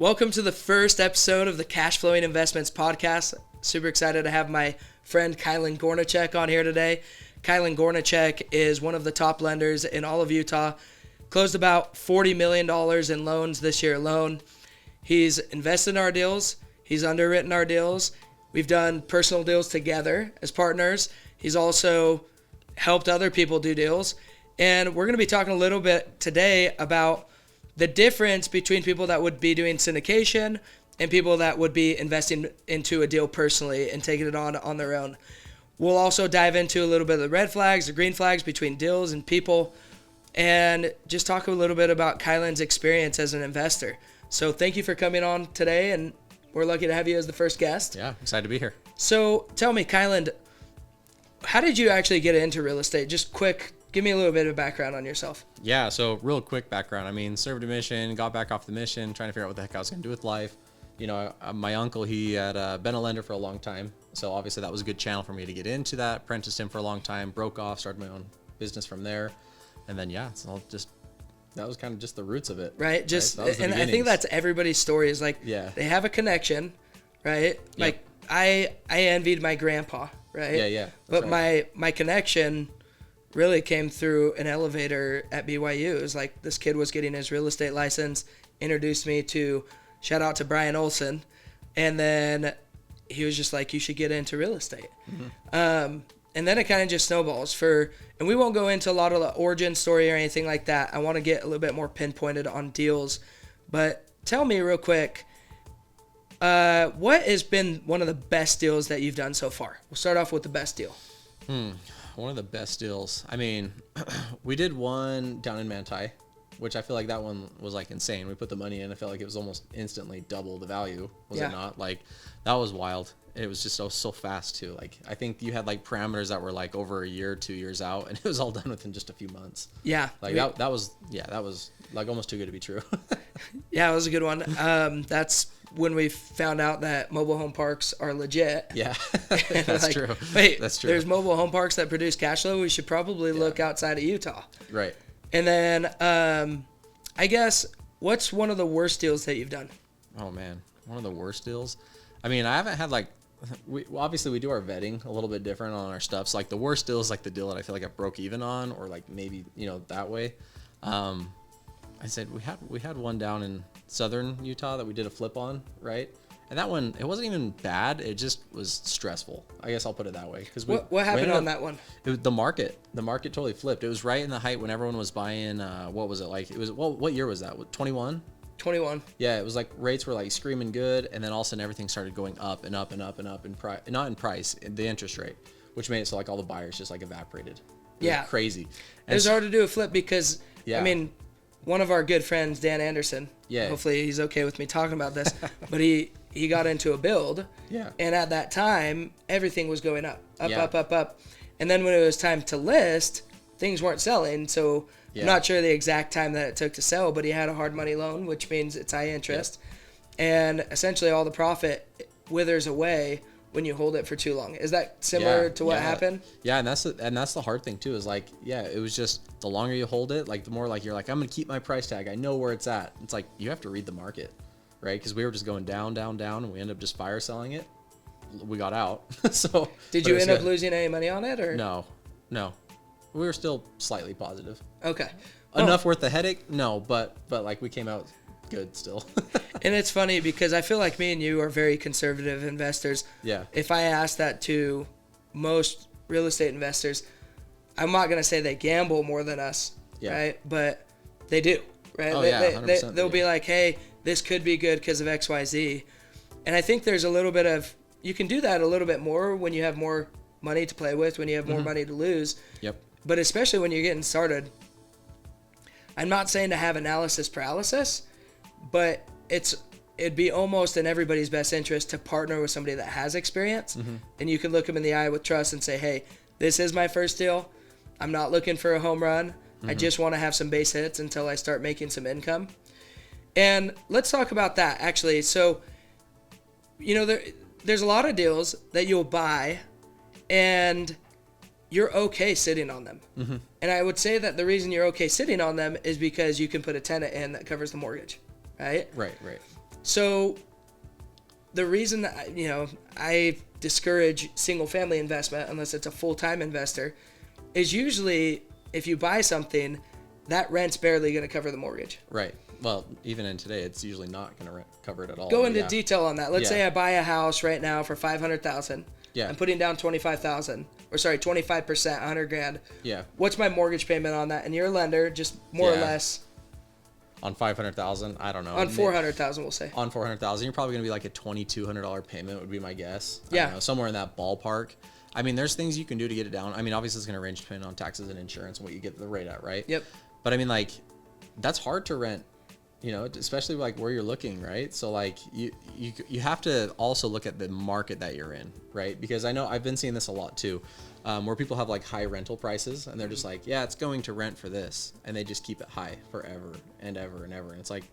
Welcome to the first episode of the Cash Flowing Investments podcast. Super excited to have my friend Kyelend Gornichec on here today. Kyelend Gornichec is one of the top lenders in all of Utah. Closed about $40 million in loans this year alone. He's invested in our deals. He's underwritten our deals. We've done personal deals together as partners. He's also helped other people do deals. And we're going to be talking a little bit today about the difference between people that would be doing syndication and people that would be investing into a deal personally and taking it on their own. We'll also dive into a little bit of the red flags, the green flags between deals and people, and just talk a little bit about Kyelend's experience as an investor. So thank you for coming on today, and we're lucky to have you as the first guest. Yeah, excited to be here. So tell me, Kyelend, how did you actually get into real estate? Just quick, give me a little bit of background on yourself. Yeah, so real quick background. I mean, served a mission, got back off the mission, trying to figure out what the heck I was going to do with life. You know, my uncle, he had been a lender for a long time. So obviously that was a good channel for me to get into that. Apprenticed him for a long time, broke off, started my own business from there. And then, yeah, it's all just, that was kind of just the roots of it. Right. Just, right? And I think that's everybody's story is like, yeah, they have a connection, right? Yep. Like I envied my grandpa, right? Yeah. But right. my connection really came through an elevator at BYU. It was like this kid was getting his real estate license, introduced me to, shout out to Brian Olson, and then he was just like, you should get into real estate. Mm-hmm. And then it kind of just snowballs and we won't go into a lot of the origin story or anything like that. I want to get a little bit more pinpointed on deals, but tell me real quick, what has been one of the best deals that you've done so far? We'll start off with the best deal. One of the best deals. I mean, we did one down in Manti, which I feel like that one was like insane. We put the money in. I felt like it was almost instantly double the value. Was it not? Like that was wild. It was just so fast too. Like I think you had like parameters that were like over a year, 2 years out, and it was all done within just a few months. Yeah. Like that was like almost too good to be true. Yeah, it was a good one. That's when we found out that mobile home parks are legit. Yeah, that's like, true. Wait, that's true. There's mobile home parks that produce cash flow. We should probably look outside of Utah. Right. And then I guess what's one of the worst deals that you've done? Oh man, one of the worst deals. I mean, I haven't had like, obviously we do our vetting a little bit different on our stuff. So like the worst deal is like the deal that I feel like I broke even on, or like maybe, that way. I said we had one down in southern Utah that we did a flip on, right? And that one, it wasn't even bad. It just was stressful. I guess I'll put it that way. Because what happened on that one? It was the market totally flipped. It was right in the height when everyone was buying. What was it like? It was what year was that? 21. 21. Yeah, it was like rates were like screaming good, and then all of a sudden everything started going up and up and up and up in price. Not in price, the interest rate, which made it so like all the buyers just like evaporated. It was crazy. And it was hard to do a flip because I mean, one of our good friends, Dan Anderson. Yeah. Hopefully he's okay with me talking about this, but he got into a build. Yeah. And at that time, everything was going up. And then when it was time to list, things weren't selling. So I'm not sure the exact time that it took to sell, but he had a hard money loan, which means it's high interest. And essentially all the profit withers away when you hold it for too long. Is that similar to what happened? Yeah, and that's the hard thing too, is like, it was just the longer you hold it, like the more like you're like, I'm gonna keep my price tag. I know where it's at. It's like you have to read the market, right? Because we were just going down, and we ended up just fire selling it. We got out. So did you end up losing any money on it, or no? We were still slightly positive. Okay. Enough worth the headache? No, but like we came out good still. And it's funny because I feel like me and you are very conservative investors. Yeah. If I ask that to most real estate investors, I'm not going to say they gamble more than us, right? But they do, right? Oh, yeah, 100%. They'll be like, hey, this could be good because of X, Y, Z. And I think there's a little bit of, you can do that a little bit more when you have more money to play with, when you have more money to lose. Yep. But especially when you're getting started, I'm not saying to have analysis paralysis, but it'd be almost in everybody's best interest to partner with somebody that has experience, and you can look them in the eye with trust and say, hey, this is my first deal. I'm not looking for a home run. I just want to have some base hits until I start making some income. And let's talk about that, actually. So, there's a lot of deals that you'll buy, and you're okay sitting on them. And I would say that the reason you're okay sitting on them is because you can put a tenant in that covers the mortgage, right? Right. So the reason that, I discourage single family investment unless it's a full-time investor is usually if you buy something, that rent's barely going to cover the mortgage. Right. Well, even in today, it's usually not going to cover it at all. Go into detail on that. Let's Yeah. say I buy a house right now for $500,000. Yeah. I'm putting down 25,000, or sorry, 25%, 100 grand. Yeah. What's my mortgage payment on that? And you're a lender, just more or Yeah. less. On 500,000, I don't know. On 400,000, we'll say. On 400,000, you're probably going to be like a $2,200 payment would be my guess. Yeah. I don't know, somewhere in that ballpark. I mean, there's things you can do to get it down. I mean, obviously it's going to range depending on taxes and insurance and what you get the rate at, right? Yep. But I mean, like, that's hard to rent, especially like where you're looking, right? So like you have to also look at the market that you're in, right? Because I know I've been seeing this a lot too, where people have like high rental prices and they're just like, yeah, it's going to rent for this, and they just keep it high forever and ever and ever. And it's like,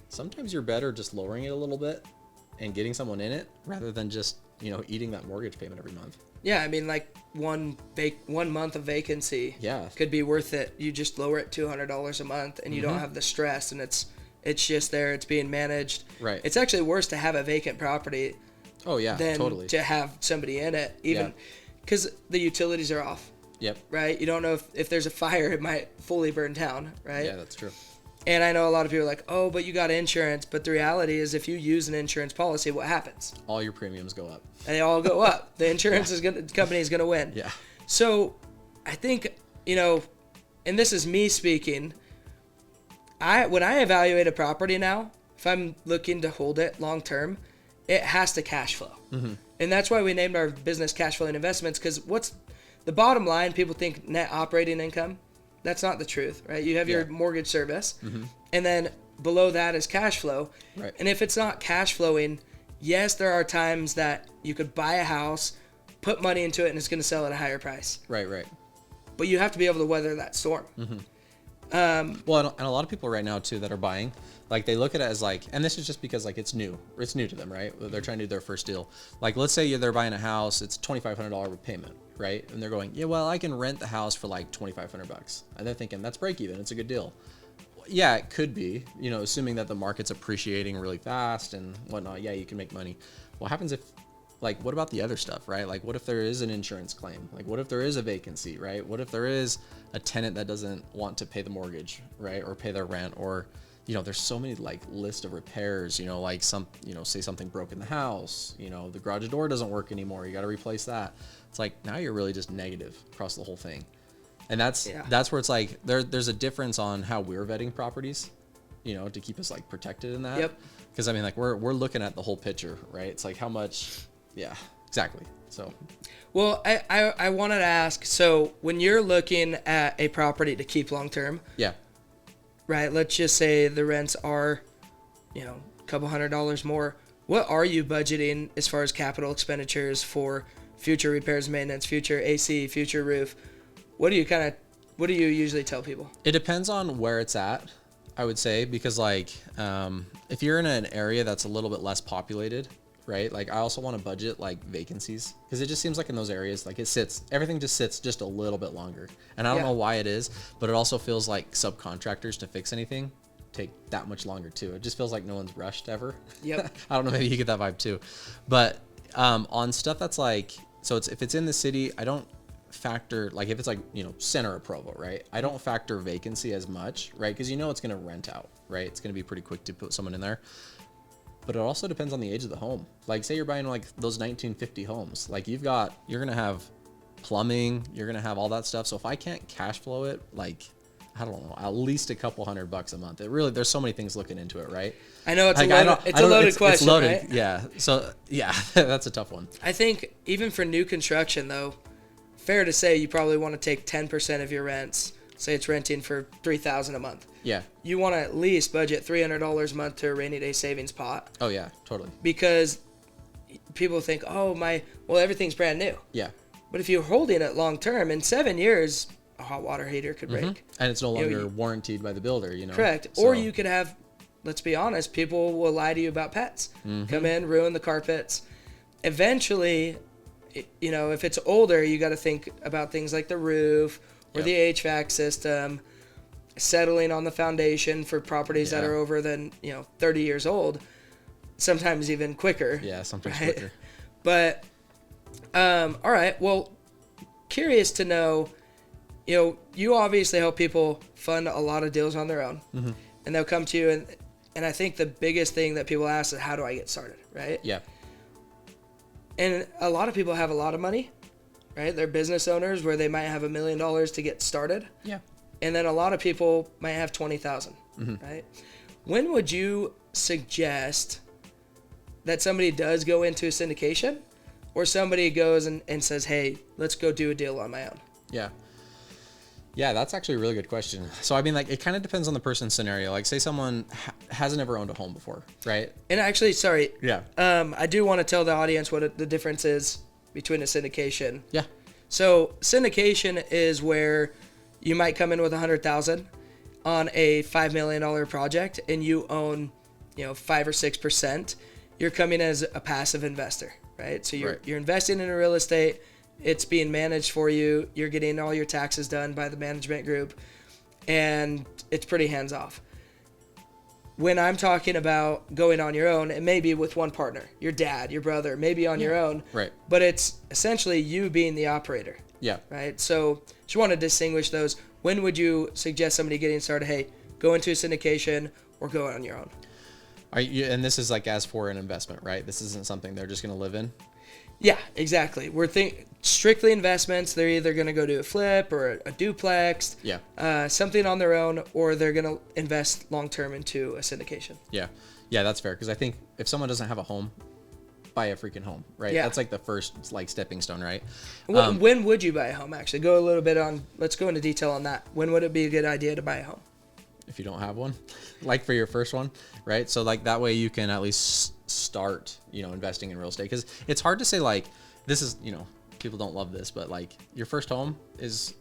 sometimes you're better just lowering it a little bit and getting someone in it rather than just eating that mortgage payment every month. Yeah, I mean, like 1 month of vacancy could be worth it. You just lower it $200 a month, and you don't have the stress, and it's just there. It's being managed. Right. It's actually worse to have a vacant property. Oh yeah, than totally. to have somebody in it, even because the utilities are off. Yep. Right. You don't know if there's a fire, it might fully burn down. Right. Yeah, that's true. And I know a lot of people are like, oh, but you got insurance. But the reality is, if you use an insurance policy, what happens? All your premiums go up. And they all go up. The insurance company is going to win. Yeah. So I think, and this is me speaking, when I evaluate a property now, if I'm looking to hold it long term, it has to cash flow. Mm-hmm. And that's why we named our business Cash Flowing Investments, because what's the bottom line? People think net operating income. That's not the truth, right? You have your mortgage service, and then below that is cash flow. Right. And if it's not cash flowing, yes, there are times that you could buy a house, put money into it, and it's going to sell at a higher price. Right. But you have to be able to weather that storm. Well, and a lot of people right now too that are buying, like they look at it as like, and this is just because like it's new to them, right? They're trying to do their first deal. Like let's say they're buying a house, it's $2,500 payment, right? And they're going, yeah, well, I can rent the house for like $2,500, and they're thinking that's break even, it's a good deal. Yeah, it could be, assuming that the market's appreciating really fast and whatnot. Yeah, you can make money. What happens if, like, what about the other stuff, right? Like, what if there is an insurance claim? Like, what if there is a vacancy, right? What if there is a tenant that doesn't want to pay the mortgage, right? Or pay their rent, or, there's so many like list of repairs, like say something broke in the house, the garage door doesn't work anymore. You got to replace that. It's like, now you're really just negative across the whole thing. And that's where it's like, there's a difference on how we're vetting properties, to keep us like protected in that. Yep. Because I mean, like we're looking at the whole picture, right? It's like how much. Yeah, exactly. So, well, I wanted to ask, so when you're looking at a property to keep long term, right? Let's just say the rents are, a couple $100 more. What are you budgeting as far as capital expenditures for future repairs, maintenance, future AC, future roof? What do you usually tell people? It depends on where it's at, I would say, because like if you're in an area that's a little bit less populated, right? Like I also want to budget like vacancies, because it just seems like in those areas, like everything just sits just a little bit longer. And I don't know why it is, but it also feels like subcontractors to fix anything take that much longer too. It just feels like no one's rushed ever. Yep. I don't know, maybe you get that vibe too. But on stuff that's like, so if it's in the city, I don't factor, like if it's like, center of Provo, right? I don't factor vacancy as much, right? Because it's going to rent out, right? It's going to be pretty quick to put someone in there. But it also depends on the age of the home. Like say you're buying like those 1950 homes, like you're going to have plumbing, you're going to have all that stuff. So if I can't cash flow it, like, I don't know, at least a couple $100 a month. There's so many things looking into it, right? I know it's a loaded question, it's loaded, right? Yeah. So yeah, that's a tough one. I think even for new construction though, fair to say you probably want to take 10% of your rents. Say it's renting for $3,000 a month. Yeah. You want to at least budget $300 a month to a rainy day savings pot. Oh yeah, totally. Because people think, everything's brand new. Yeah. But if you're holding it long term, in 7 years, a hot water heater could break. And it's no longer warranted by the builder, Correct. So. Or you could have, let's be honest, people will lie to you about pets. Come in, ruin the carpets. Eventually, if it's older, you got to think about things like the roof or the HVAC system, settling on the foundation for properties that are over than 30 years old. sometimes even quicker. Yeah, sometimes right? quicker. But, all right. Well, curious to know, you obviously help people fund a lot of deals on their own. Mm-hmm. And they'll come to you, and I think the biggest thing that people ask is, how do I get started, right? Yeah. And a lot of people have a lot of money, right? They're business owners where they might have $1 million to get started. Yeah. And then a lot of people might have 20,000, right? When would you suggest that somebody does go into a syndication, or somebody goes and says, hey, let's go do a deal on my own? Yeah. Yeah, that's actually a really good question. So, I mean, like, it kind of depends on the person's scenario. Like, say someone hasn't ever owned a home before, right? And actually, sorry. Yeah. I do want to tell the audience what the difference is between a syndication. Yeah. So, syndication is where you might come in with $100,000 on a $5 million project, and you own, 5 or 6%. You're coming as a passive investor, right? So you're investing in a real estate. It's being managed for you. You're getting all your taxes done by the management group, and it's pretty hands off. When I'm talking about going on your own, it may be with one partner, your dad, your brother, maybe on your own. Right. But it's essentially you being the operator. Yeah. Right. So just want to distinguish those. When would you suggest somebody getting started? Hey, go into a syndication or go on your own. And this is like as for an investment, right? This isn't something they're just going to live in. Yeah, exactly. We're strictly investments. They're either going to go to a flip or a duplex. Yeah. Something on their own, or they're going to invest long term into a syndication. Yeah. Yeah, that's fair. Because I think if someone doesn't have a home, buy a freaking home, right? Yeah. That's like the first stepping stone, right? When would you buy a home? Actually, go a little bit on. Let's go into detail on that. When would it be a good idea to buy a home? If you don't have one, like for your first one, right? So like that way you can at least start, investing in real estate, because it's hard to say like this is, people don't love this, but like your first home is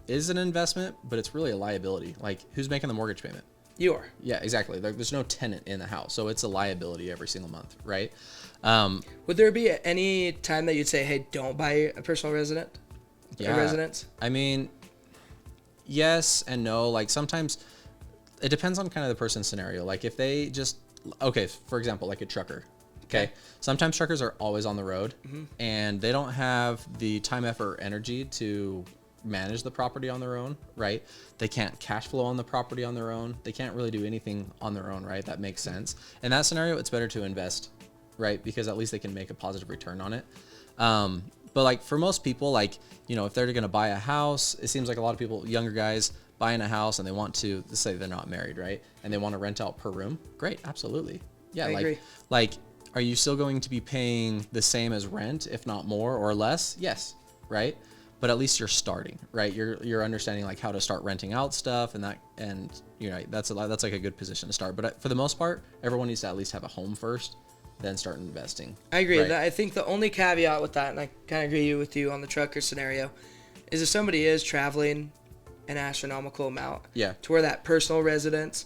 an investment, but it's really a liability. Like, who's making the mortgage payment? You are. Yeah, exactly. There's no tenant in the house, so it's a liability every single month, right? Would there be any time that you'd say, hey, don't buy a personal residence? I mean, yes and no. Like, sometimes it depends on kind of the person's scenario. Like, if they just, okay, for example, like a trucker. Okay. Sometimes truckers are always on the road, and they don't have the time, effort, or energy to manage the property on their own, right? They can't cash flow on the property on their own. They can't really do anything on their own, right? That makes sense. In that scenario, it's better to invest, right? Because at least they can make a positive return on it. But like for most people, like, if they're going to buy a house, it seems like a lot of people, younger guys, buying a house and they want to, let's say they're not married, right? And they want to rent out per room. Great. Absolutely. Yeah. I agree. Like, are you still going to be paying the same as rent, if not more or less? Yes. Right. But at least you're starting, right? You're understanding like how to start renting out stuff, and that's like a good position to start. But for the most part, everyone needs to at least have a home first, then start investing. I agree. Right? I think the only caveat with that, and I kind of agree with you on the trucker scenario, is if somebody is traveling an astronomical amount, Yeah. to where that personal residence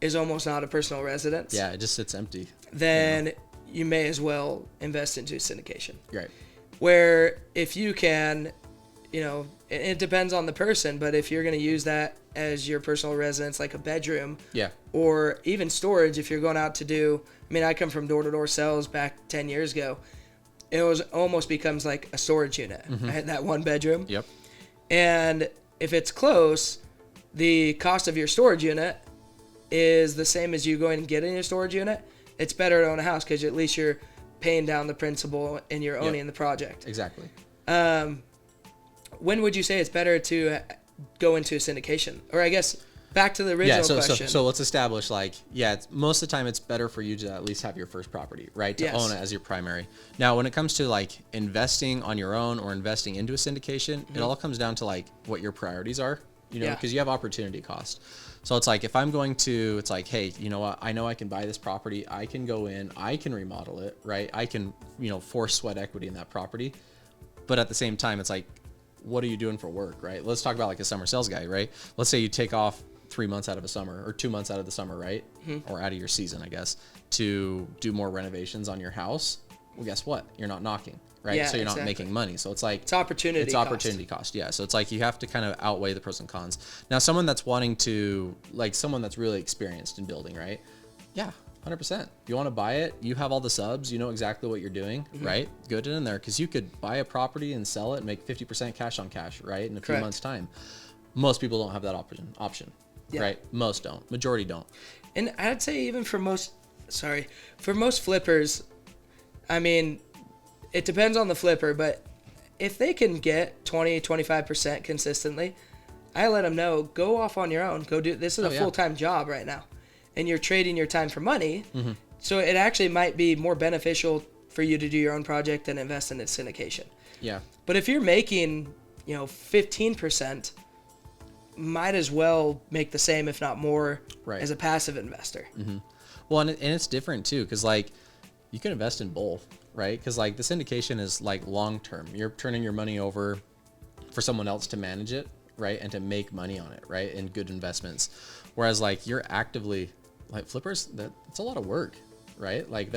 is almost not a personal residence, Yeah, it just sits empty. then you may as well invest into syndication. Right. Where if you can, it depends on the person, but if you're going to use that as your personal residence, like a bedroom, Yeah. or even storage, if you're going out to do, I come from door-to-door sales back 10 years ago. It almost becomes like a storage unit, right? That one bedroom. Yep. And if it's close, the cost of your storage unit is the same as you going and getting your storage unit. It's better to own a house because at least you're paying down the principal and you're owning the project. Exactly. When would you say it's better to go into a syndication? Or I guess back to the original question. So let's establish most of the time it's better for you to at least have your first property, right? To own it as your primary. Now, when it comes to like investing on your own or investing into a syndication, it all comes down to like what your priorities are, because you have opportunity cost. So it's like, if I'm going to, it's like, hey, you know what? I know I can buy this property. I can go in, I can remodel it, right? I can, force sweat equity in that property. But at the same time, it's like, what are you doing for work, right? Let's talk about like a summer sales guy, right? Let's say you take off 3 months out of a summer or 2 months out of the summer, right? Or out of your season, I guess, to do more renovations on your house. Well, guess what? You're not knocking, right? Yeah, so you're not making money. So it's like, it's opportunity cost. Yeah. So it's like, you have to kind of outweigh the pros and cons. Now, someone that's wanting to, like someone that's really experienced in building, right? Yeah. 100%. You want to buy it, you have all the subs, you know exactly what you're doing, right? Good in there, because you could buy a property and sell it and make 50% cash on cash, right? In a few months' time. Most people don't have that option, right? Most don't. Majority don't. And I'd say even for most flippers, I mean, it depends on the flipper, but if they can get 20, 25% consistently, I let them know, go off on your own. Go do this is a full-time job right now. And you're trading your time for money. So it actually might be more beneficial for you to do your own project than invest in a syndication. Yeah. But if you're making, 15%, might as well make the same, if not more, as a passive investor. Well, and it's different too, because like you can invest in both, right? Because like the syndication is like long-term. You're turning your money over for someone else to manage it, right? And to make money on it, right? In good investments. Whereas like you're actively, like flippers, it's a lot of work, right? Like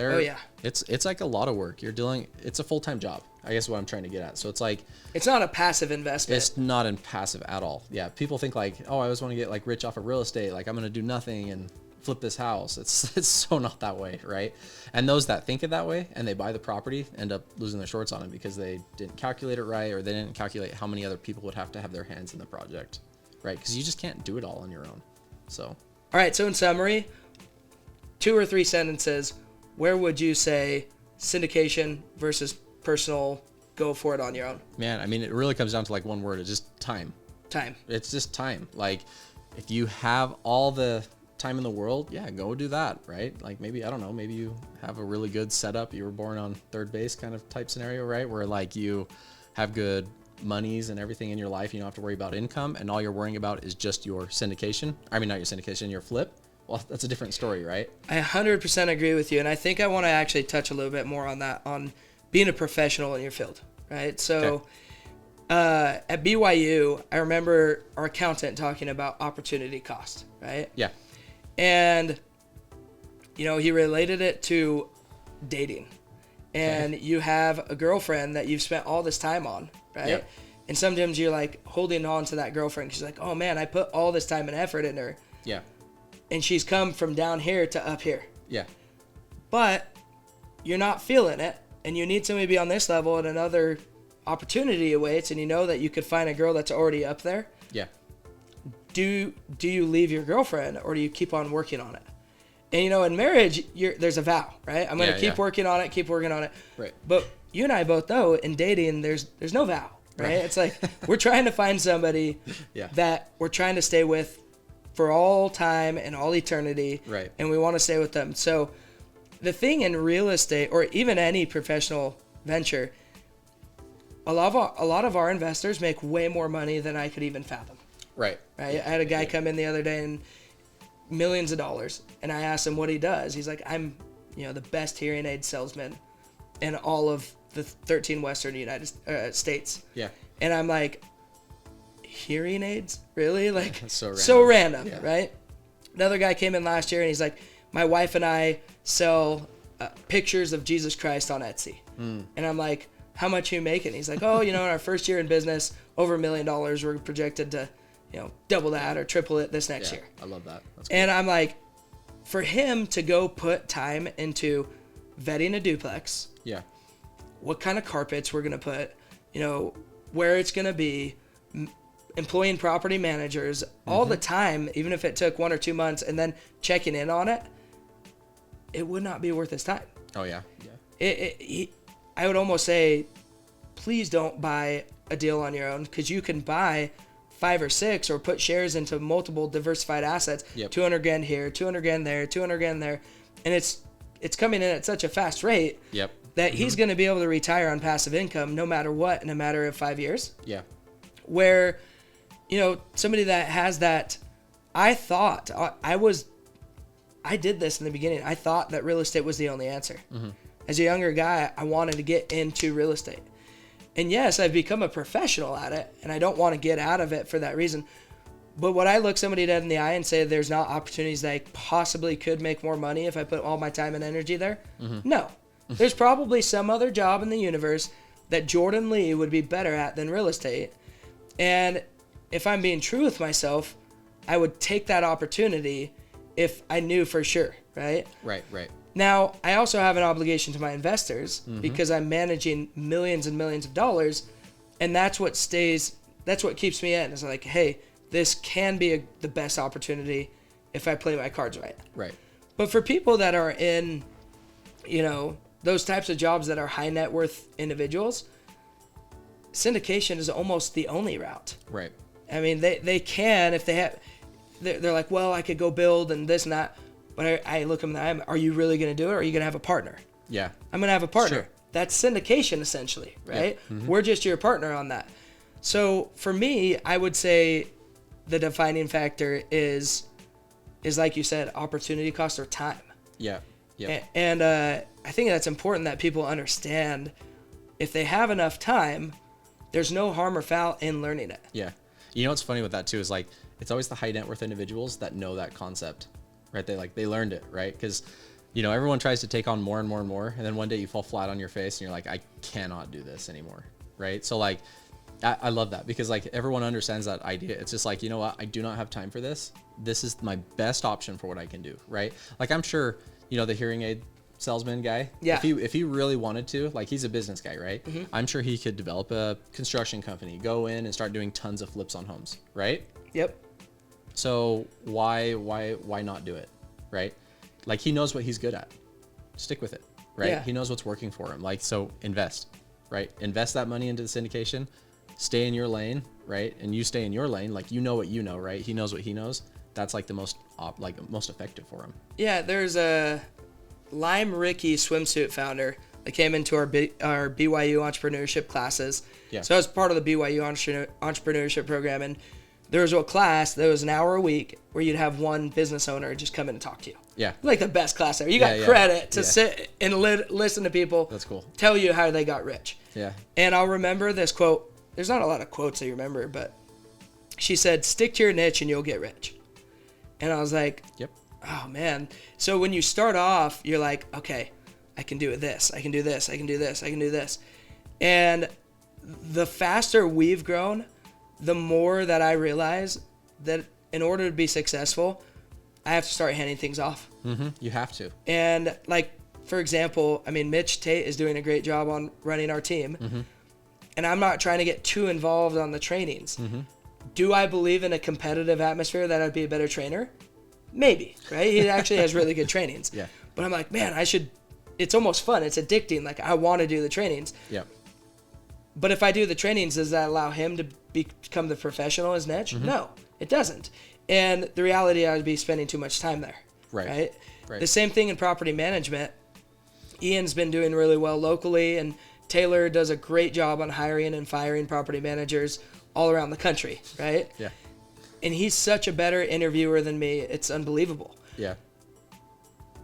it's like a lot of work. It's a full-time job, I guess, what I'm trying to get at. So it's like, it's not a passive investment. It's not in passive at all. Yeah. People think like, oh, I always want to get like rich off of real estate. Like I'm going to do nothing and flip this house. It's so not that way, right? And those that think it that way and they buy the property end up losing their shorts on it because they didn't calculate it right, or they didn't calculate how many other people would have to have their hands in the project, right? Because you just can't do it all on your own. So, all right. So in summary, 2 or 3 sentences, where would you say syndication versus personal, go for it on your own? Man, I mean, it really comes down to like one word. It's just time. It's just time. Like if you have all the time in the world, go do that, right? Like maybe, I don't know, maybe you have a really good setup. You were born on third base kind of type scenario, right? Where like you have good monies and everything in your life. You don't have to worry about income, and all you're worrying about is just your syndication. I mean, not your syndication, your flip. Well, that's a different story, right? I 100% agree with you. And I think I want to actually touch a little bit more on that, on being a professional in your field, right? So at BYU, I remember our accountant talking about opportunity cost, right? Yeah. And, he related it to dating. And you have a girlfriend that you've spent all this time on, right? Yep. And sometimes you're like holding on to that girlfriend. She's like, oh man, I put all this time and effort in her. Yeah. And she's come from down here to up here. Yeah. But you're not feeling it, and you need somebody to be on this level, and another opportunity awaits, and you know that you could find a girl that's already up there. Yeah. Do you leave your girlfriend, or do you keep on working on it? And in marriage, there's a vow, right? I'm going to keep working on it. Right. But you and I both know in dating, there's no vow, right? It's like we're trying to find somebody that we're trying to stay with for all time and all eternity. Right. And we want to stay with them. So the thing in real estate, or even any professional venture, a lot of our investors make way more money than I could even fathom. Right. I had a guy come in the other day and millions of dollars, and I asked him what he does. He's like, I'm the best hearing aid salesman in all of the 13 Western United States. Yeah. And I'm like, hearing aids? Really? Like, so random, right? Another guy came in last year, and he's like, my wife and I sell pictures of Jesus Christ on Etsy. And I'm like, how much are you making? He's like, oh, in our first year in business, over $1 million. We're projected to, double that or triple it this next year. I love that. That's cool. And I'm like, for him to go put time into vetting a duplex, what kind of carpets we're going to put, where it's going to be, employing property managers, all the time, even if it took 1 or 2 months, and then checking in on it, it would not be worth his time. Oh, yeah. I would almost say, please don't buy a deal on your own, because you can buy 5 or 6 or put shares into multiple diversified assets, $200,000 here, $200,000 there, $200,000 there, and it's coming in at such a fast rate that he's going to be able to retire on passive income no matter what in a matter of 5 years. Yeah. Where, somebody that has that, I did this in the beginning. I thought that real estate was the only answer. As a younger guy, I wanted to get into real estate. And yes, I've become a professional at it, and I don't want to get out of it for that reason. But would I look somebody dead in the eye and say there's not opportunities that I possibly could make more money if I put all my time and energy there? No. There's probably some other job in the universe that Jordan Lee would be better at than real estate. And if I'm being true with myself, I would take that opportunity if I knew for sure, right? Right. Now, I also have an obligation to my investors because I'm managing millions and millions of dollars, and that's what keeps me in. It's like, hey, this can be the best opportunity if I play my cards right. Right. But for people that are in, those types of jobs that are high net worth individuals, syndication is almost the only route. Right. I mean, they can, if they have, they're like, well, I could go build and this and that. But I look at them, are you really going to do it, or are you going to have a partner? Yeah. I'm going to have a partner. Sure. That's syndication, essentially, right? Yeah. We're just your partner on that. So for me, I would say the defining factor is like you said, opportunity cost or time. Yeah. Yeah. And I think that's important that people understand if they have enough time, there's no harm or foul in learning it. Yeah. You know what's funny with that too is like, it's always the high net worth individuals that know that concept, right? They learned it, right? Because, everyone tries to take on more and more and more. And then one day you fall flat on your face and you're like, I cannot do this anymore. Right. So like, I love that because like everyone understands that idea. It's just like, you know what? I do not have time for this. This is my best option for what I can do. Right. Like I'm sure, the hearing aid salesman guy. Yeah. If he really wanted to, like he's a business guy, right? Mm-hmm. I'm sure he could develop a construction company, go in and start doing tons of flips on homes. Right. Yep. So why not do it? Right. Like he knows what he's good at. Stick with it. Right. Yeah. He knows what's working for him. Like, so invest, right? Invest that money into the syndication, stay in your lane, right? And you stay in your lane. Like, you know what you know, right? He knows what he knows. That's like the most effective for him. Yeah. There's a Lime Ricky swimsuit founder that came into our BYU entrepreneurship classes. Yeah. So I was part of the BYU entrepreneurship program, and there was a class that was an hour a week where you'd have one business owner just come in and talk to you. Yeah. Like the best class ever. You got credit to sit and listen to people. That's cool. Tell you how they got rich. Yeah. And I'll remember this quote. There's not a lot of quotes I remember, but she said, stick to your niche and you'll get rich. And I was like, yep. Oh man. So when you start off, you're like, okay, I can do this. I can do this. I can do this. I can do this. And the faster we've grown, the more that I realize that in order to be successful, I have to start handing things off. Mm-hmm. You have to. And like, for example, Mitch Tate is doing a great job on running our team. Mm-hmm. And I'm not trying to get too involved on the trainings. Mm-hmm. Do I believe in a competitive atmosphere that I'd be a better trainer? Maybe, right? He actually has really good trainings. Yeah. But I'm like, man, it's almost fun. It's addicting. Like, I want to do the trainings. Yeah. But if I do the trainings, does that allow him to become the professional in his niche? Mm-hmm. No, it doesn't. And the reality, I would be spending too much time there. Right. The same thing in property management. Ian's been doing really well locally, and Taylor does a great job on hiring and firing property managers all around the country, right? Yeah. And he's such a better interviewer than me. It's unbelievable. Yeah.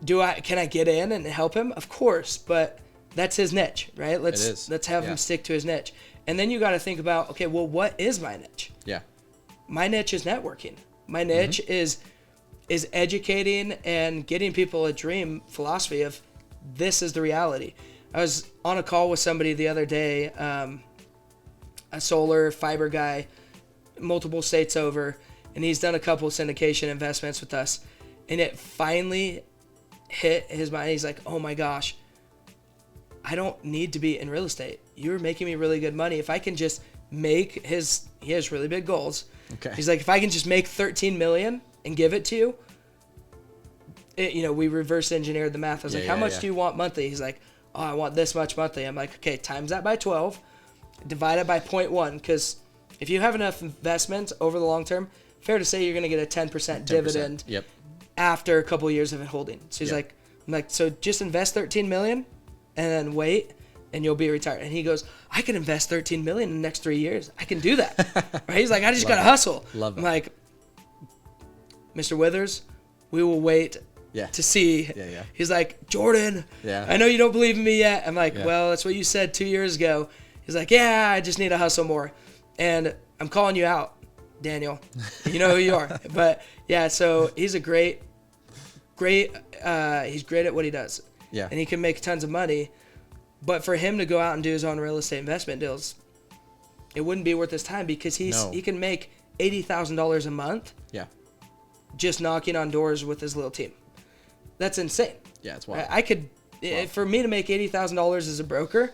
Can I get in and help him? Of course, but that's his niche, right? Let's have him stick to his niche. And then you got to think about, okay, well, what is my niche? Yeah. My niche is networking. My niche is educating and getting people a dream philosophy of this is the reality. I was on a call with somebody the other day, a solar fiber guy, multiple states over, and he's done a couple of syndication investments with us, and it finally hit his mind. He's like, oh my gosh, I don't need to be in real estate. You're making me really good money. If I can just make he has really big goals. Okay. He's like, if I can just make $13 million and give it to you, we reverse engineered the math. I was like, how much do you want monthly? He's like, oh, I want this much monthly. I'm like, okay, times that by 12, divide it by 0.1, because if you have enough investments over the long term, fair to say you're going to get a 10% dividend after a couple of years of it holding. So he's like, I'm like, so just invest $13 million and then wait and you'll be retired. And he goes, I can invest $13 million in the next 3 years. I can do that. Right? He's like, I just got to hustle. Love it. I'm like, Mr. Withers, we will wait to see. Yeah. He's like, Jordan, I know you don't believe in me yet. I'm like, well, that's what you said 2 years ago. He's like, yeah, I just need to hustle more. And I'm calling you out, Daniel. You know who you are. But yeah, so he's a great, he's great at what he does. Yeah. And he can make tons of money. But for him to go out and do his own real estate investment deals, it wouldn't be worth his time, because he can make $80,000 a month. Yeah. Just knocking on doors with his little team. that's insane. Yeah, it's wild. I could, for me to make $80,000 as a broker,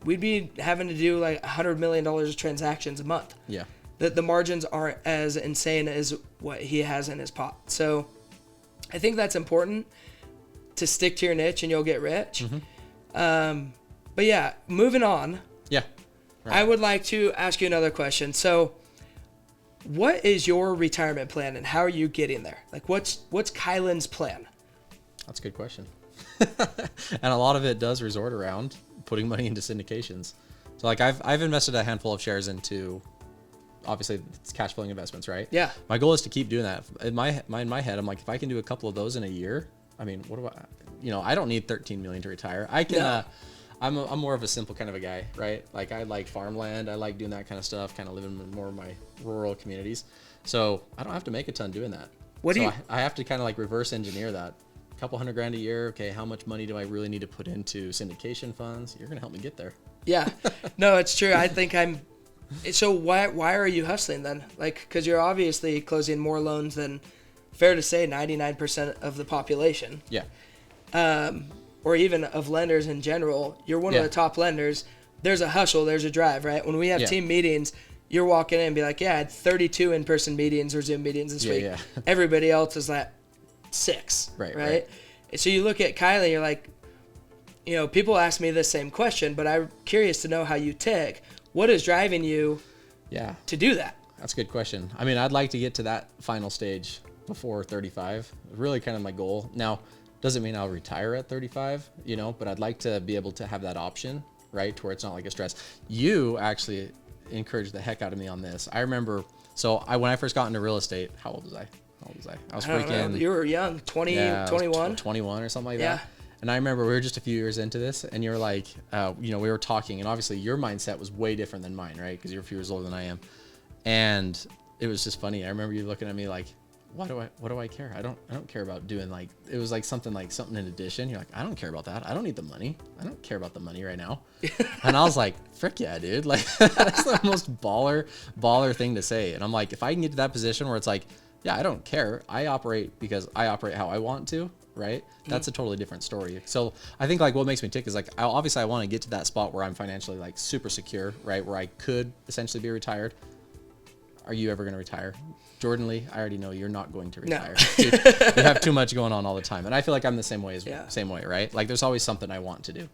we'd be having to do like $100 million of transactions a month. Yeah. The margins aren't as insane as what he has in his pot. So I think that's important, to stick to your niche and you'll get rich. But yeah, moving on. Yeah. Right. I would like to ask you another question. So what is your retirement plan and how are you getting there? Like what's Kyelend's plan? That's a good question. And a lot of it does resort around putting money into syndications. So like I've invested a handful of shares into, obviously it's cash flowing investments, right? Yeah. My goal is to keep doing that. In my head, I'm like, if I can do a couple of those in a year, I mean, what do I don't need 13 million to retire. I can, No. I'm more of a simple kind of a guy, right? Like I like farmland. I like doing that kind of stuff, kind of living in more of my rural communities. So I don't have to make a ton doing that. I have to kind of like reverse engineer that. A couple $100,000 a year. Okay. How much money do I really need to put into syndication funds? You're going to help me get there. Yeah, no, it's true. I think so why are you hustling then? Like, cause you're obviously closing more loans than, fair to say, 99% of the population. Yeah. Or even of lenders in general. You're one of the top lenders. There's a hustle, there's a drive, right? When we have team meetings, you're walking in and be like, yeah, I had 32 in-person meetings or Zoom meetings this week. Yeah. Everybody else is at 6, right? So you look at Kylie, you're like, people ask me the same question, but I'm curious to know how you tick. What is driving you to do that? That's a good question. I mean, I'd like to get to that final stage before 35. Really kind of my goal. Now, doesn't mean I'll retire at 35, but I'd like to be able to have that option, right? To where it's not like a stress. You actually encouraged the heck out of me on this. I remember, when I first got into real estate, how old was I? I was freaking, you were young, 21? 21 or something like that. And I remember we were just a few years into this and you're like, we were talking and obviously your mindset was way different than mine, right? Because you're a few years older than I am. And it was just funny. I remember you looking at me like, what do I care? I don't care about doing it was like something in addition. You're like, I don't care about that. I don't need the money. I don't care about the money right now. And I was like, frick yeah, dude. Like that's the most baller thing to say. And I'm like, if I can get to that position where it's like, yeah, I don't care. I operate because I operate how I want to, right? That's a totally different story. So I think like what makes me tick is like, I want to get to that spot where I'm financially like super secure, right? Where I could essentially be retired. Are you ever going to retire? Jordan Lee, I already know you're not going to retire. No. Dude, you have too much going on all the time. And I feel like I'm the same way, right? Like there's always something I want to do.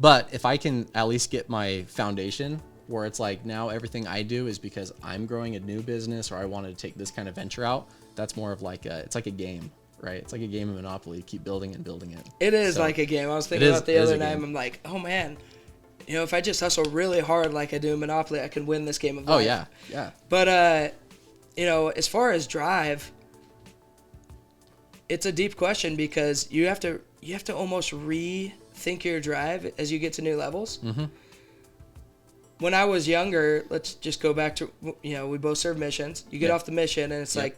But if I can at least get my foundation where it's like now everything I do is because I'm growing a new business or I wanted to take this kind of venture out, that's more of like it's like a game, right? It's like a game of Monopoly. You keep building and building it. It is like a game. I was thinking about the other night. I'm like, oh man, if I just hustle really hard like I do in Monopoly, I can win this game of life. Oh yeah, yeah. But as far as drive, it's a deep question because you have to almost rethink your drive as you get to new levels. Mm-hmm. When I was younger, let's just go back to we both serve missions. You get off the mission and it's like,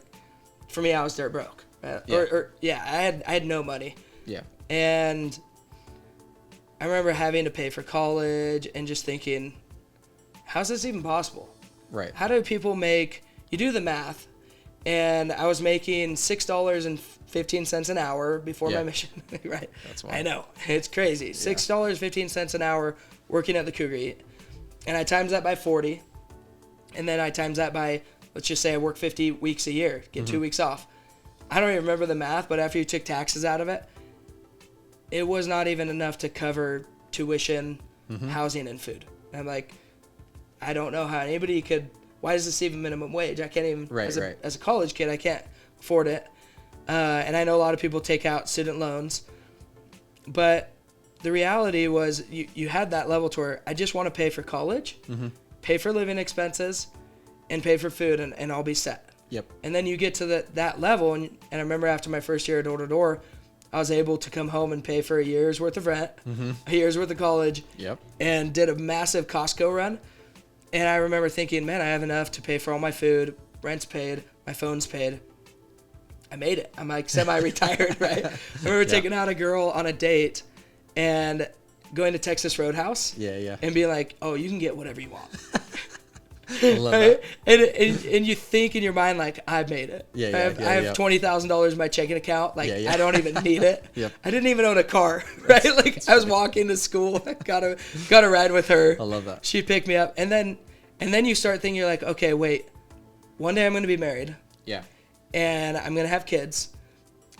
for me, I was dirt broke. I had no money. Yeah. And I remember having to pay for college and just thinking, how's this even possible? Right. How do people you do the math, and I was making $6.15 an hour before my mission, right? That's wild. I know. It's crazy. $6.15 an hour working at the Cougar Eat. And I times that by 40, and then I times that by, let's just say I work 50 weeks a year, get 2 weeks off. I don't even remember the math, but after you took taxes out of it, it was not even enough to cover tuition, housing, and food. And I'm like, I don't know how anybody could. Why is this even minimum wage? I can't even, as a college kid, I can't afford it. And I know a lot of people take out student loans. But the reality was you had that level to where I just want to pay for college, pay for living expenses, and pay for food, and I'll be set. Yep. And then you get to that level, and I remember after my first year door-to-door, I was able to come home and pay for a year's worth of rent, a year's worth of college, and did a massive Costco run. And I remember thinking, man, I have enough to pay for all my food, rent's paid, my phone's paid. I made it. I'm like semi-retired, right? I remember taking out a girl on a date and going to Texas Roadhouse. Yeah. And being like, oh, you can get whatever you want. I love right? that. And you think in your mind, like, I've made it. Yeah, I have $20,000 in my checking account. Like, I don't even need it. Yep. I didn't even own a car, right? Like, I was walking to school. got a ride with her. I love that. She picked me up. And then you start thinking, you're like, okay, wait. One day I'm going to be married. Yeah. And I'm going to have kids.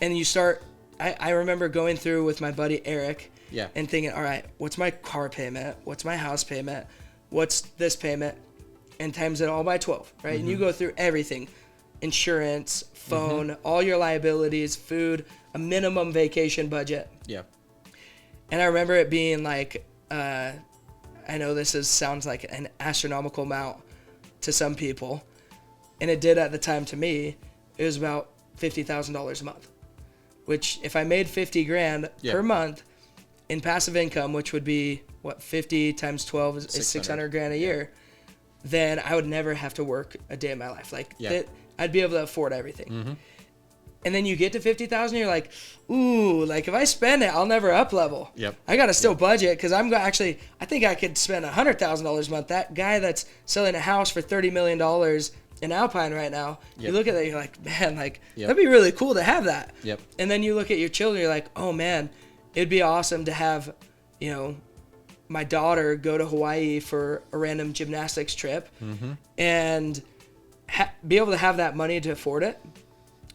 And you start, I remember going through with my buddy Eric. Yeah. And thinking, all right, what's my car payment? What's my house payment? What's this payment? And times it all by 12, right? Mm-hmm. And you go through everything. Insurance, phone, all your liabilities, food, a minimum vacation budget. Yeah. And I remember it being like, I know sounds like an astronomical amount to some people. And it did at the time to me. It was about $50,000 a month. Which, if I made $50,000 per month in passive income, which would be, 50 times 12 is $600,000 a year, then I would never have to work a day in my life. Like, I'd be able to afford everything. Mm-hmm. And then you get to 50,000, you're like, ooh, like if I spend it, I'll never up level. Yep. I got to still budget because I think I could spend $100,000 a month. That guy that's selling a house for $30 million in Alpine right now, you look at that, you're like, man, like that'd be really cool to have that. Yep. And then you look at your children, you're like, oh man, it'd be awesome to have, my daughter go to Hawaii for a random gymnastics trip and be able to have that money to afford it.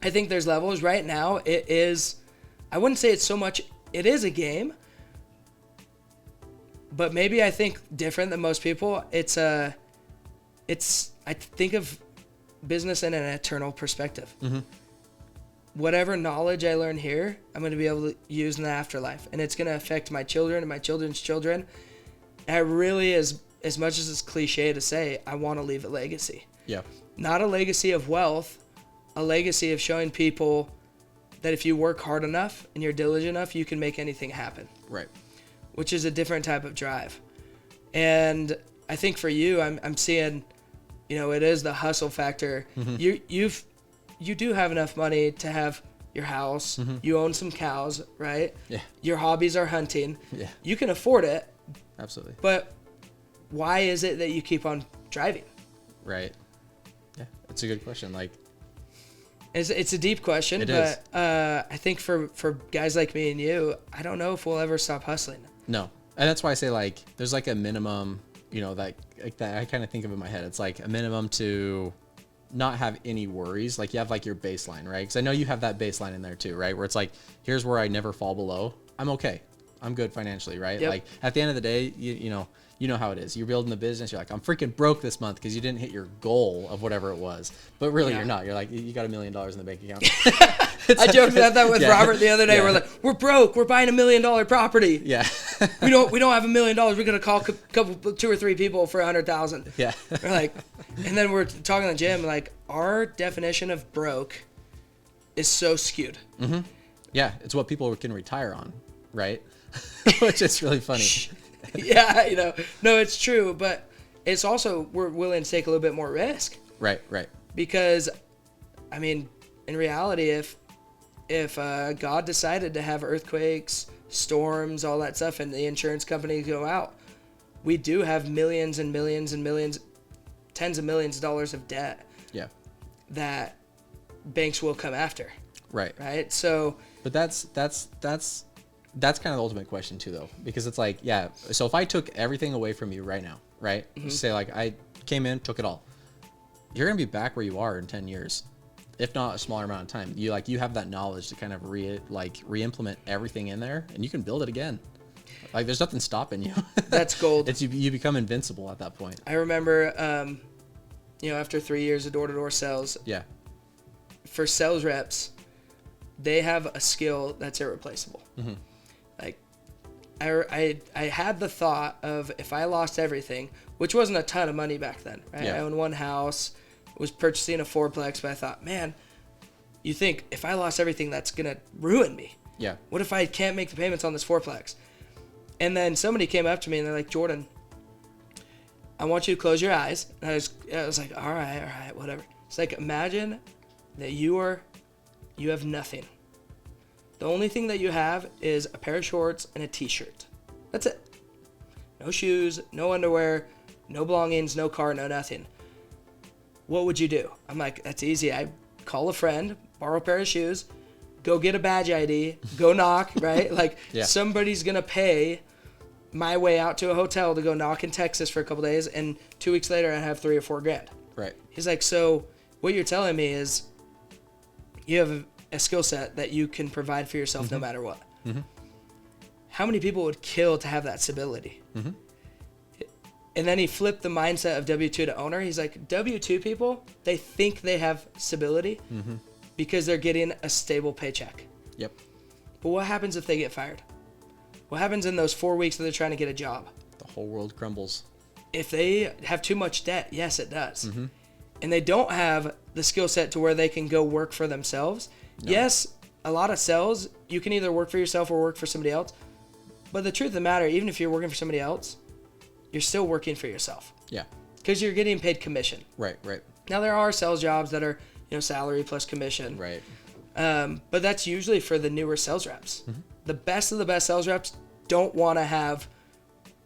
I think there's levels. Right now, it is, I wouldn't say it's so much, it is a game, but maybe I think different than most people. I think of business in an eternal perspective. Mm-hmm. Whatever knowledge I learn here, I'm going to be able to use in the afterlife, and it's going to affect my children and my children's children. And I really, as much as it's cliche to say, I want to leave a legacy. Yeah. Not a legacy of wealth, a legacy of showing people that if you work hard enough and you're diligent enough, you can make anything happen. Right. Which is a different type of drive. And I think for you, I'm seeing, it is the hustle factor. Mm-hmm. You do have enough money to have your house. Mm-hmm. You own some cows, right? Yeah. Your hobbies are hunting. Yeah. You can afford it. Absolutely. But why is it that you keep on driving? Right. Yeah, it's a good question. Like, it's a deep question, but I think for guys like me and you, I don't know if we'll ever stop hustling. No, and that's why I say like there's like a minimum, that I kind of think of in my head. It's like a minimum to not have any worries. Like you have like your baseline, right? Because I know you have that baseline in there too, right? Where it's like, here's where I never fall below. I'm okay. I'm good financially, right? Yep. Like at the end of the day, you know how it is. You're building the business. You're like, I'm freaking broke this month because you didn't hit your goal of whatever it was. But really, you're not. You're like, you got $1 million in the bank account. I joked about that with Robert the other day. Yeah. We're like, we're broke. We're buying $1 million property. Yeah. we don't have $1 million. We're gonna call two or three people for $100,000. Yeah. We're like, and then we're talking in the gym. Like, our definition of broke is so skewed. Mm-hmm. Yeah, it's what people can retire on, right? Which is really funny. Yeah, no, it's true, but it's also we're willing to take a little bit more risk. Right. Because, I mean, in reality, if God decided to have earthquakes, storms, all that stuff, and the insurance companies go out, we do have millions and millions and millions, tens of millions of dollars of debt. Yeah. That banks will come after. Right. So. But that's kind of the ultimate question too, though, because it's like, yeah. So if I took everything away from you right now, right? Mm-hmm. Say like I came in, took it all. You're gonna be back where you are in 10 years, if not a smaller amount of time. You have that knowledge to kind of re-implement everything in there, and you can build it again. Like there's nothing stopping you. That's gold. It's you become invincible at that point. I remember, after 3 years of door-to-door sales. Yeah. For sales reps, they have a skill that's irreplaceable. Mm-hmm. Like, I had the thought of if I lost everything, which wasn't a ton of money back then, right? Yeah. I owned one house, was purchasing a fourplex, but I thought, man, you think if I lost everything, that's going to ruin me. Yeah. What if I can't make the payments on this fourplex? And then somebody came up to me and they're like, Jordan, I want you to close your eyes. And I was like, all right, whatever. It's like, imagine that you have nothing. The only thing that you have is a pair of shorts and a t-shirt. That's it. No shoes, no underwear, no belongings, no car, no nothing. what would you do? I'm like, that's easy. I call a friend, borrow a pair of shoes, go get a badge ID, go knock, right? Like somebody's going to pay my way out to a hotel to go knock in Texas for a couple days, and 2 weeks later I have $3,000 or $4,000. Right. He's like, so what you're telling me is you have a skill set that you can provide for yourself no matter what. How many people would kill to have that stability? And then he flipped the mindset of W-2 to owner. He's like, W-2 people, they think they have stability because they're getting a stable paycheck. Yep. But what happens if they get fired? What happens in those 4 weeks that they're trying to get a job? The whole world crumbles. If they have too much debt, yes, it does. And they don't have the skill set to where they can go work for themselves. No. Yes, a lot of sales, you can either work for yourself or work for somebody else. But the truth of the matter, even if you're working for somebody else, you're still working for yourself. Yeah. Because you're getting paid commission. Right, right. Now, there are sales jobs that are, salary plus commission. Right. But that's usually for the newer sales reps. The best of the best sales reps don't want to have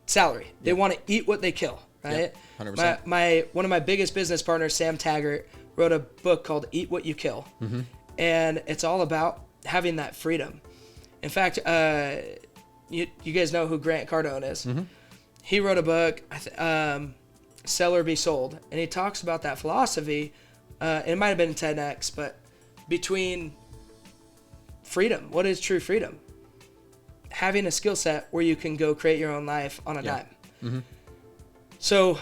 salary. They want to eat what they kill, right? 100%. One of my biggest business partners, Sam Taggart, wrote a book called Eat What You Kill. And it's all about having that freedom. In fact, you guys know who Grant Cardone is. He wrote a book, Sell or Be Sold, and he talks about that philosophy. It might have been 10X, but between freedom, what is true freedom? Having a skill set where you can go create your own life on a dime. So,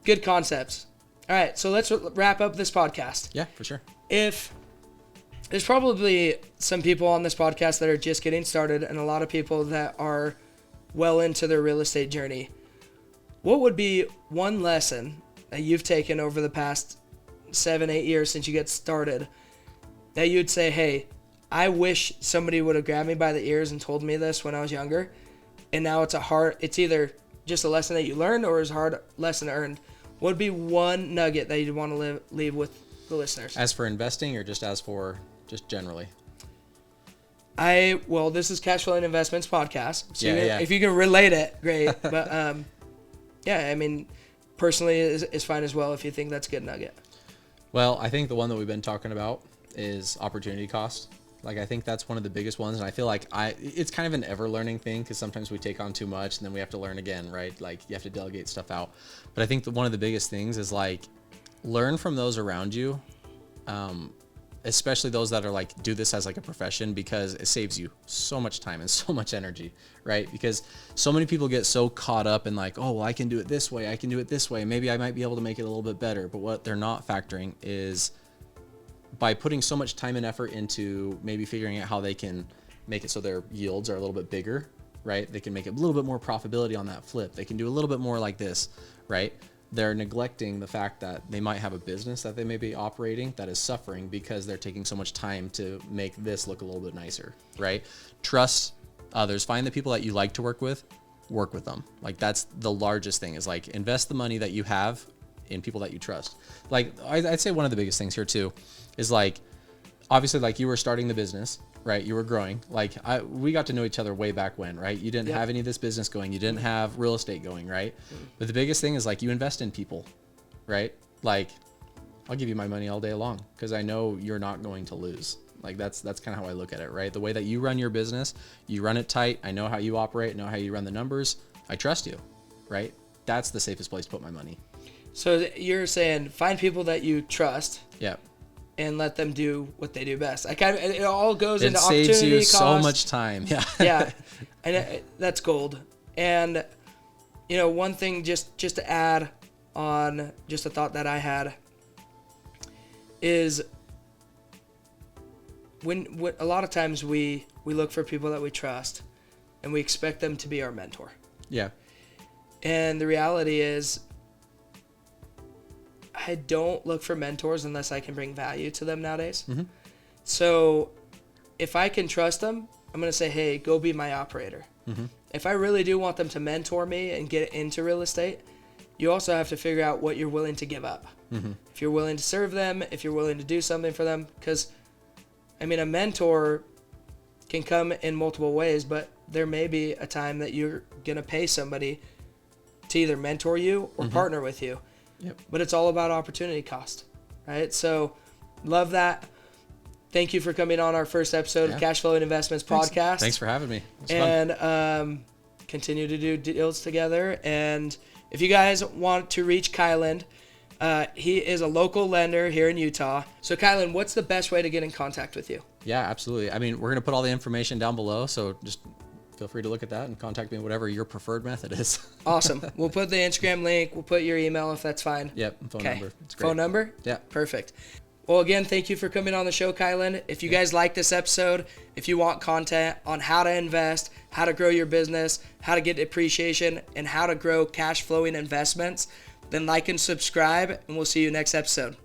good concepts. All right, so let's wrap up this podcast. Yeah, for sure. If there's probably some people on this podcast that are just getting started and a lot of people that are well into their real estate journey, what would be one lesson that you've taken over the past 7-8 years since you get started that you'd say, hey, I wish somebody would have grabbed me by the ears and told me this when I was younger, and now it's either just a lesson that you learned or is a hard lesson earned? What would be one nugget that you'd want to leave with the listeners? As for investing or just generally? This is Cash Flowing Investments podcast. So if you can relate it, great. But personally is fine as well if you think that's a good nugget. Well, I think the one that we've been talking about is opportunity cost. Like, I think that's one of the biggest ones. And I feel like it's kind of an ever learning thing because sometimes we take on too much and then we have to learn again, right? Like, you have to delegate stuff out. But I think that one of the biggest things is like, learn from those around you. Especially those that are like, do this as like a profession, because it saves you so much time and so much energy, right? Because so many people get so caught up in like, oh, well, I can do it this way. I can do it this way. Maybe I might be able to make it a little bit better. But what they're not factoring is by putting so much time and effort into maybe figuring out how they can make it so their yields are a little bit bigger, right? They can make a little bit more profitability on that flip. They can do a little bit more like this, right? They're neglecting the fact that they might have a business that they may be operating that is suffering because they're taking so much time to make this look a little bit nicer, right? Trust others. Find the people that you like to work with them. Like, that's the largest thing, is like, invest the money that you have in people that you trust. Like, I'd say one of the biggest things here too is like, obviously, like, you were starting the business, right? You were growing. Like, we got to know each other way back when, right? You didn't have any of this business going. You didn't have real estate going, right? But the biggest thing is like, you invest in people, right? Like, I'll give you my money all day long because I know you're not going to lose. Like, that's kind of how I look at it, right? The way that you run your business, you run it tight. I know how you operate, know how you run the numbers. I trust you, right? That's the safest place to put my money. So you're saying find people that you trust. Yeah. And let them do what they do best. It all goes into opportunity cost. It saves you so much time. Yeah. Yeah. And that's gold. And, one thing just to add on, just a thought that I had, is when a lot of times we look for people that we trust and we expect them to be our mentor. Yeah. And the reality is, I don't look for mentors unless I can bring value to them nowadays. So if I can trust them, I'm going to say, hey, go be my operator. If I really do want them to mentor me and get into real estate, you also have to figure out what you're willing to give up. If you're willing to serve them, if you're willing to do something for them, because, a mentor can come in multiple ways, but there may be a time that you're going to pay somebody to either mentor you or partner with you. Yep. but it's all about opportunity cost, right? So love that. Thank you for coming on our first episode of Cash Flowing Investments podcast. Thanks for having me. It was and continue to do deals together. And if you guys want to reach Kyelend, he is a local lender here in Utah. So Kyelend, what's the best way to get in contact with you? Yeah, absolutely. I mean, we're going to put all the information down below, so just feel free to look at that and contact me, whatever your preferred method is. Awesome. We'll put the Instagram link. We'll put your email if that's fine. Yep, phone number. It's great. Phone number? Yeah. Perfect. Well, again, thank you for coming on the show, Kyelend. If you guys like this episode, if you want content on how to invest, how to grow your business, how to get appreciation, and how to grow cash flowing investments, then like and subscribe, and we'll see you next episode.